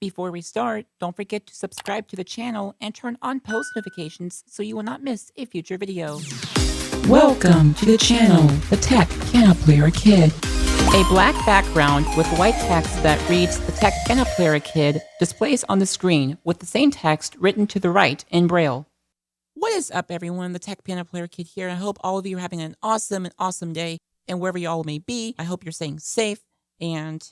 Before we start, don't forget to subscribe to the channel and turn on post notifications so you will not miss a future video. Welcome to the channel, The Tech Piano Player Kid. A black background with white text that reads The Tech Piano Player Kid displays on the screen with the same text written to the right in Braille. What is up, everyone? The Tech Piano Player Kid here. I hope all of you are having an awesome day, and wherever you all may be, I hope you're staying safe and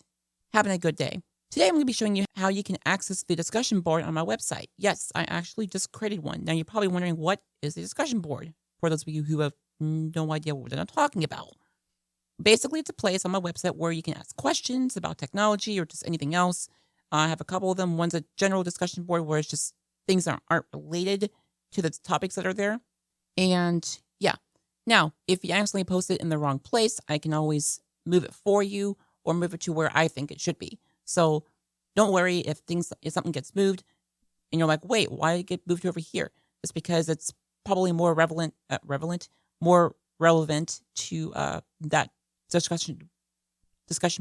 having a good day. Today, I'm going to be showing you how you can access the discussion board on my website. Yes, I actually just created one. Now, you're probably wondering, what is a discussion board? For those of you who have no idea what I'm talking about. Basically, it's a place on my website where you can ask questions about technology or just anything else. I have a couple of them. One's a general discussion board where it's just things that aren't related to the topics that are there. And yeah. Now, if you accidentally post it in the wrong place, I can always move it for you or move it to where I think it should be. So don't worry if something gets moved and you're like, wait, why did it get moved over here? It's because it's probably more more relevant to that discussion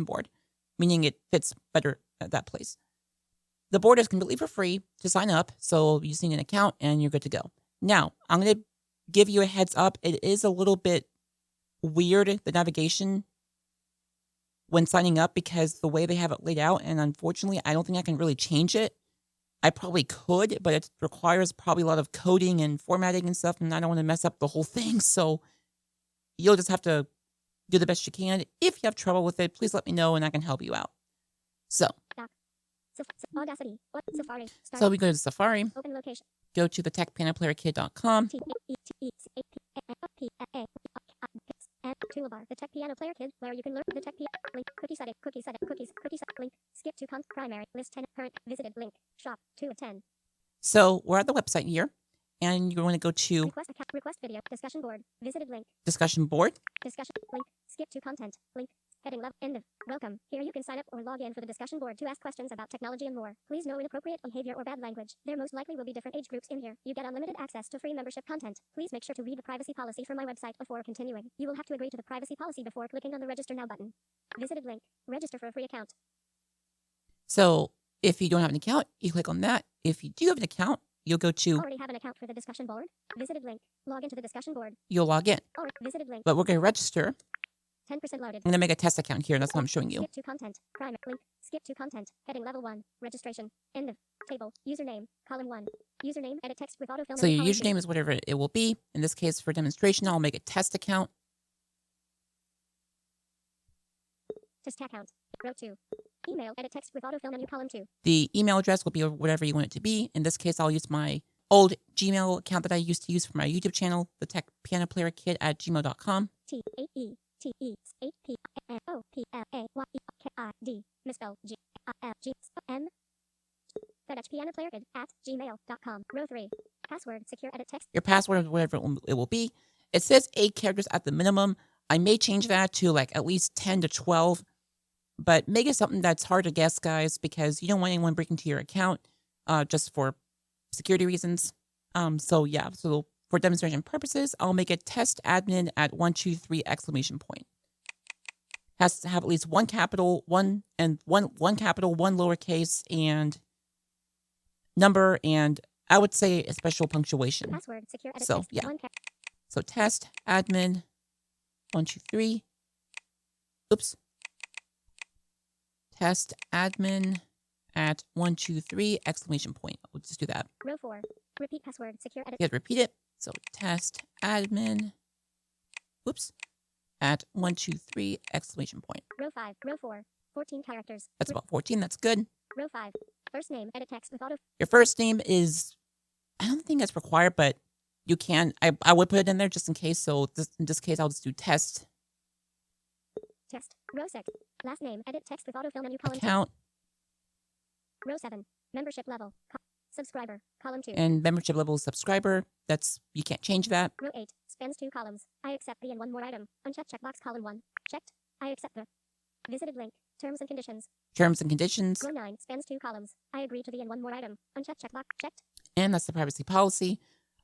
board, meaning it fits better at that place. The board is completely for free to sign up, so you just need an account and you're good to go. Now, I'm going to give you a heads up. It is a little bit weird, the navigation, when signing up, because the way they have it laid out, and unfortunately, I don't think I can really change it. I probably could, but it requires probably a lot of coding and formatting and stuff, and I don't want to mess up the whole thing, so you'll just have to do the best you can. If you have trouble with it, please let me know and I can help you out. So we go to Safari, open location, go to TheTechPianoPlayerKid.com. Toolbar, the Tech Piano Player Kid, where you can learn the Tech Piano link, cookies, link, skip to primary, list 10, current, visited, link, shop, 2 of 10. So we're at the website here, and you're going to go to request video, discussion board, visited link, discussion board, discussion, link, skip to content, link, heading level, end of, welcome. Here you can sign up or log in for the discussion board to ask questions about technology and more. Please know inappropriate behavior or bad language. There most likely will be different age groups in here. You get unlimited access to free membership content. Please make sure to read the privacy policy for my website before continuing. You will have to agree to the privacy policy before clicking on the register now button. Visited link, register for a free account. So if you don't have an account, you click on that. If you do have an account, you'll go to already have an account for the discussion board. Visited link, log into the discussion board. You'll log in. Already visited link. But we're going to register. 10% loaded. I'm going to make a test account here. That's what I'm showing you. Skip to content. Primary link. Skip to content. Heading level 1. Registration. End of table. Username. Column 1. Username. Edit text with autofill. So your username is whatever it will be. In this case, for demonstration, I'll make a test account. Test account. Row 2. Email. Edit text with autofill menu. Column 2. The email address will be whatever you want it to be. In this case, I'll use my old Gmail account that I used to use for my YouTube channel, TheTechPianoPlayerKid at gmail.com. TheTechPianoPlayerKid misspelled GILGM TheTechPianoPlayerKid at gmail.com. Row 3. Password secure edit text. Your password is whatever it will be. It says 8 characters at the minimum. I may change that to like at least 10 to 12, but make it something that's hard to guess, guys, because you don't want anyone breaking into your account just for security reasons. So yeah, so for demonstration purposes, I'll make it test admin at 123 exclamation point. Has to have at least one capital, one capital, one lowercase, and number, and I would say a special punctuation. Password secure edit So text. yeah. So test admin 123. Oops. Test admin at 123 exclamation point. We'll just do that. Row 4. Repeat password secure edit. You have to repeat it. So test admin. Whoops. At 123 exclamation point. Row 5. Row 4. 14 characters. That's about 14. That's good. Row 5. First name edit text with auto. Your first name is, I don't think that's required, but you can. I would put it in there just in case. So in this case, I'll just do test. Test. Row 6. Last name edit text with autofill menu. Column Account. 2. Row 7. Membership level. Subscriber. Column 2. And membership level subscriber. That's, you can't change that. Row 8. Spans 2 columns. I accept the and one more item. Unchecked checkbox. Column 1. Checked. I accept the. Visited link. Terms and conditions. Terms and conditions. Row 9. Spans 2 columns. I agree to the and one more item. Unchecked checkbox. Checked. And that's the privacy policy.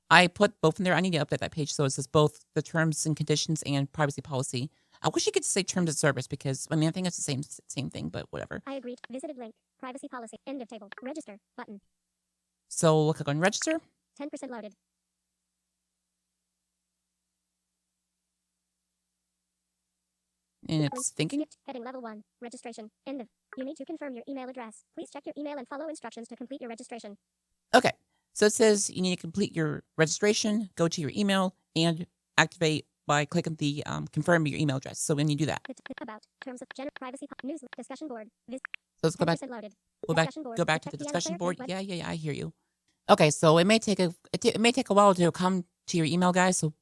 I put both in there. I need to update that page so it says both the terms and conditions and privacy policy. I wish you could say terms of service because, I mean, I think it's the same thing, but whatever. I agreed. Visited link. privacy policy. End of table. Register button. So we'll click on register. 10% loaded. And it's thinking. Skipped. Heading level 1. Registration. End of. You need to confirm your email address. Please check your email and follow instructions to complete your registration. Okay. So it says you need to complete your registration, go to your email, and activate by clicking the confirm your email address. So when you do that. About terms of privacy news discussion board. So let's go back. Loaded. Go back to the discussion board. Yeah, I hear you. Okay, so it may take a while to come to your email, guys. So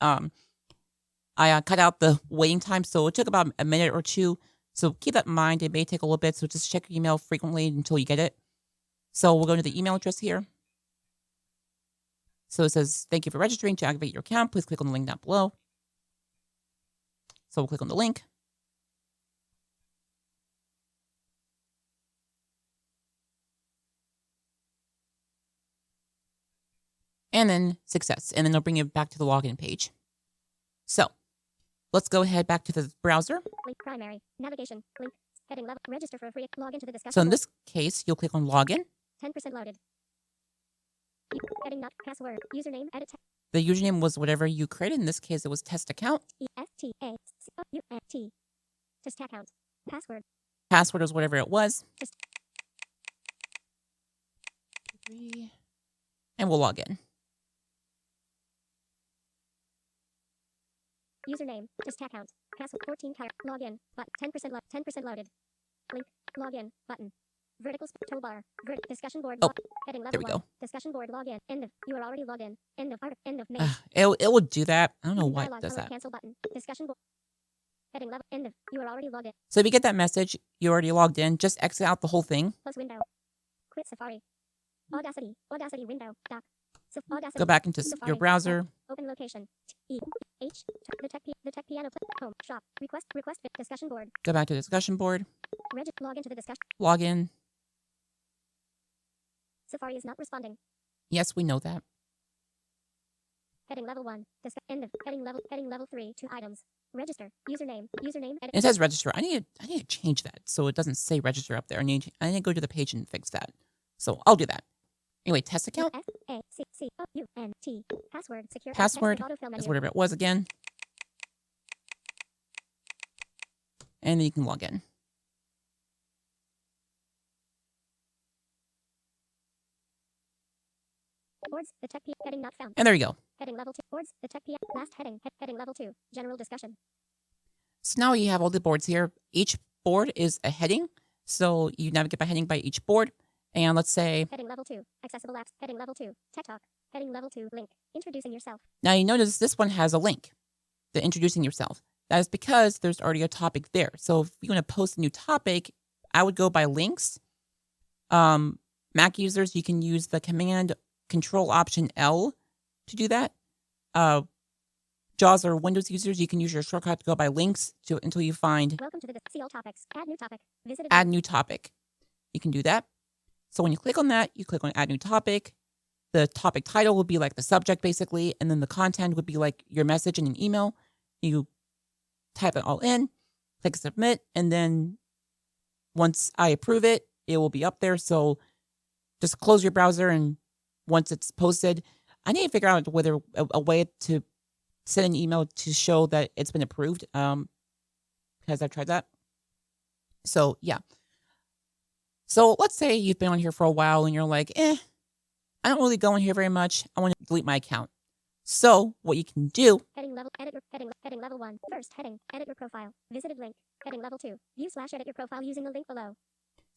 I cut out the waiting time, so it took about a minute or two. So keep that in mind. It may take a little bit, so just check your email frequently until you get it. So we'll go to the email address here. So it says, thank you for registering. To activate your account, please click on the link down below. So we'll click on the link. And then success. And then it'll bring you back to the login page. So let's go ahead back to the browser. Link primary. Navigation. Link. Heading level. Register for a free login to the discussion So in board. this case, you'll click on login. 10% loaded. Heading not password. Username. Edit. The username was whatever you created. In this case, it was test account. ESTACOUNT. Test account. Password. Password was whatever it was. Test. And we'll log in. Username. Test account. Password. 14 character. Login. Button. 10% loaded. Link. Login. Button. Vertical toolbar. Discussion board. Oh, heading level there we 1. go. Discussion board login. End of. You are already logged in. End of. End of. Main. It will do that. I don't know why it Dialog, does that. Cancel button. Discussion board. Heading level. End of. You are already logged in. So if you get that message, you already logged in. Just exit out the whole thing. Close window. Quit Safari. Audacity. Audacity window. Doc. So Audacity. Go back into Safari. your browser. Open location. The Tech Piano Home Shop. Request discussion board. Go back to the discussion board. Log into the discussion. Log in. Safari is not responding. Yes, we know that. Heading level 1. End of. Heading level 3. 2 items. Register. Username. Edit. It says register. I need to change that so it doesn't say register up there. I need to go to the page and fix that. So I'll do that. Anyway, test account. FACCOUNT. Password. Secure. Password is whatever it was again. And then you can log in. Boards. The Tech heading not found. And there you go. Heading level 2. Boards. The Tech last heading. Heading level 2. General discussion. So now you have all the boards here. Each board is a heading. So you navigate by heading by each board. And let's say heading level 2. Accessible apps. Heading level 2. Tech Talk. Heading level 2. Link. Introducing yourself. Now you notice this one has a link. The introducing yourself. That is because there's already a topic there. So if you want to post a new topic, I would go by links. Mac users, you can use the command Control Option L to do that. JAWS or Windows users, you can use your shortcut to go by links until you find Welcome to the see all topics. Add new topic. Add new topic. You can do that. So when you click on that, you click on Add New Topic. The topic title will be like the subject, basically, and then the content would be like your message in an email. You type it all in, click Submit, and then once I approve it, it will be up there. So just close your browser, and once it's posted, I need to figure out whether a way to send an email to show that it's been approved, because I've tried that. So, yeah. So let's say you've been on here for a while and you're like, I don't really go in here very much. I want to delete my account. So what you can do. Heading level, edit your, heading level 1. First heading, edit your profile. Visited link. Heading level 2. View/edit your profile using the link below.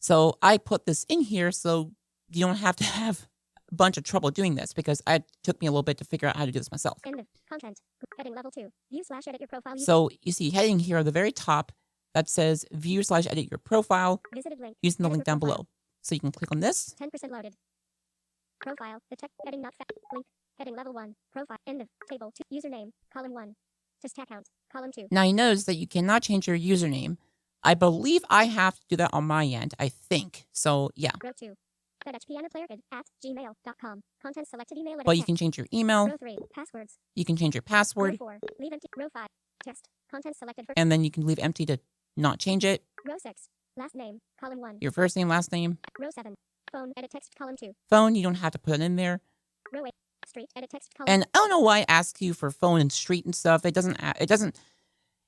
So I put this in here so you don't have to have a bunch of trouble doing this because it took me a little bit to figure out how to do this myself. End of content. Heading level 2. View/edit your profile. So you see heading here at the very top that says view/edit your profile using the link down below. So you can click on this. 10% loaded. Profile. The tech heading not found. Link. Heading level 1. Profile. End of table 2. Username. Column 1. Test account. Column 2. Now you notice that you cannot change your username. I believe I have to do that on my end. I think. So yeah. Row 2. TheTechPianoPlayerKid at gmail.com. Content selected email. But you can change your email. Row 3. Passwords. You can change your password. Row 4. Leave empty. Row 5. Text. Content selected for. And then you can leave empty to not change it. Row 6. Last name, column 1. Your first name, last name. Row 7. Phone, edit text, column 2. Phone, you don't have to put it in there. Row 8. Street, edit text, column. And I don't know why it asks you for phone and street and stuff.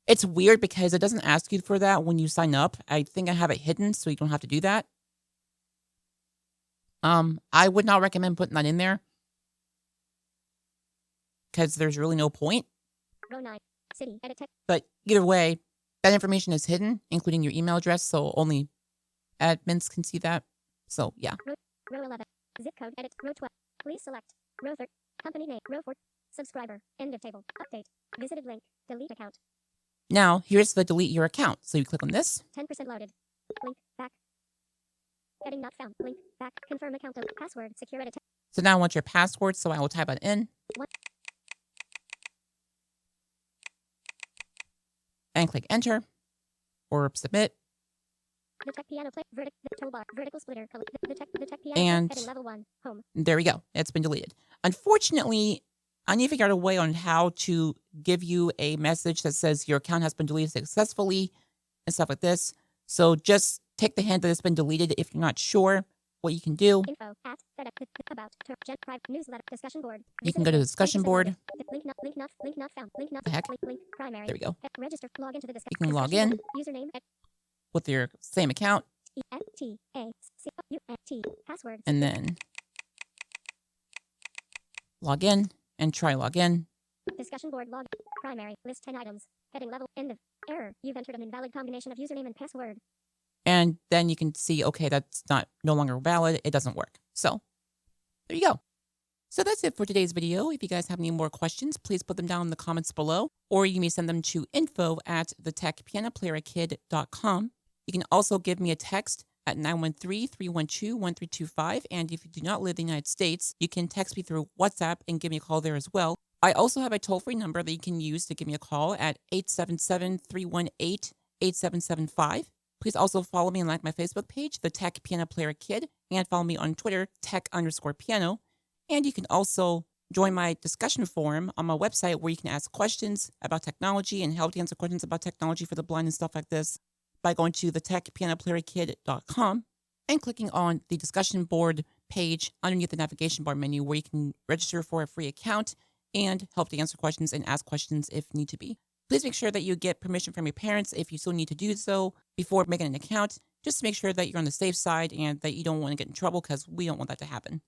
It's weird because it doesn't ask you for that when you sign up. I think I have it hidden so you don't have to do that. I would not recommend putting that in there because there's really no point. Row 9. City, edit text. But either way, that information is hidden, including your email address, so only admins can see that. So, yeah. Row 11. Zip code, edit. Row 12. Please select. Row 3. Company name. Row 4. Subscriber. End of table. Update. Visited link. Delete account. Now, here's the delete your account. So you click on this. 10% loaded. Link. Back. Heading not found. Link. Back. Confirm account. Password. Secure edit. So now I want your password, so I will type it in. What? And click enter or submit. The Tech Piano Play. The toolbar. Vertical splitter. Color. The Tech Piano. And Heading level 1. Home. There we go. It's been deleted. Unfortunately, I need to figure out a way on how to give you a message that says your account has been deleted successfully and stuff like this. So just take the hint that it's been deleted if you're not sure what you can do. Info at about gen private newsletter discussion board. You can go to the discussion board. Link not found. Link not The heck? link primary. There we go. Register. Log into the discussion. You can log in Username with your same account EFTACUNT. Password. and then log in and try log in. Discussion board log. Primary. List 10 items. Heading level. End of. Error. You've entered an invalid combination of username and password. And then you can see, okay, that's no longer valid. It doesn't work. So there you go. So that's it for today's video. If you guys have any more questions, please put them down in the comments below, or you may send them to info@TheTechPianoPlayerKid.com. You can also give me a text at 913-312-1325. And if you do not live in the United States, you can text me through WhatsApp and give me a call there as well. I also have a toll-free number that you can use to give me a call at 877-318-8775. Please also follow me and like my Facebook page, The Tech Piano Player Kid, and follow me on Twitter, tech_piano. And you can also join my discussion forum on my website where you can ask questions about technology and help to answer questions about technology for the blind and stuff like this by going to TheTechPianoPlayerKid.com and clicking on the discussion board page underneath the navigation bar menu where you can register for a free account and help to answer questions and ask questions if need to be. Please make sure that you get permission from your parents if you still need to do so before making an account, just to make sure that you're on the safe side and that you don't want to get in trouble because we don't want that to happen.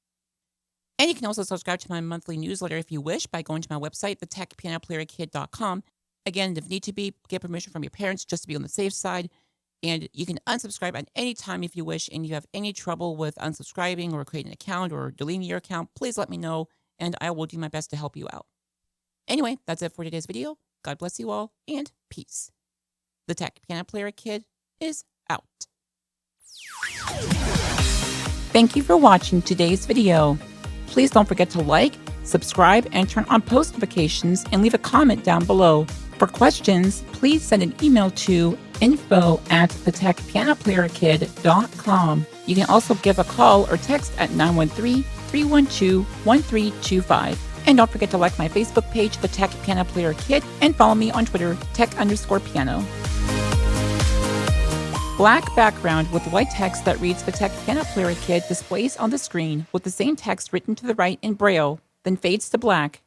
And you can also subscribe to my monthly newsletter if you wish by going to my website, TheTechPianoPlayerKid.com. Again, if need to be, get permission from your parents just to be on the safe side. And you can unsubscribe at any time if you wish, and you have any trouble with unsubscribing or creating an account or deleting your account, please let me know, and I will do my best to help you out. Anyway, that's it for today's video. God bless you all, and peace. The Tech Piano Player Kid is out. Thank you for watching today's video. Please don't forget to like, subscribe, and turn on post notifications and leave a comment down below. For questions, please send an email to info@thetechpianoplayerkid.com. You can also give a call or text at 913-312-1325. And don't forget to like my Facebook page, The Tech Piano Player Kid, and follow me on Twitter, tech_piano. Black background with white text that reads The Tech Piano Player Kid displays on the screen with the same text written to the right in Braille, then fades to black.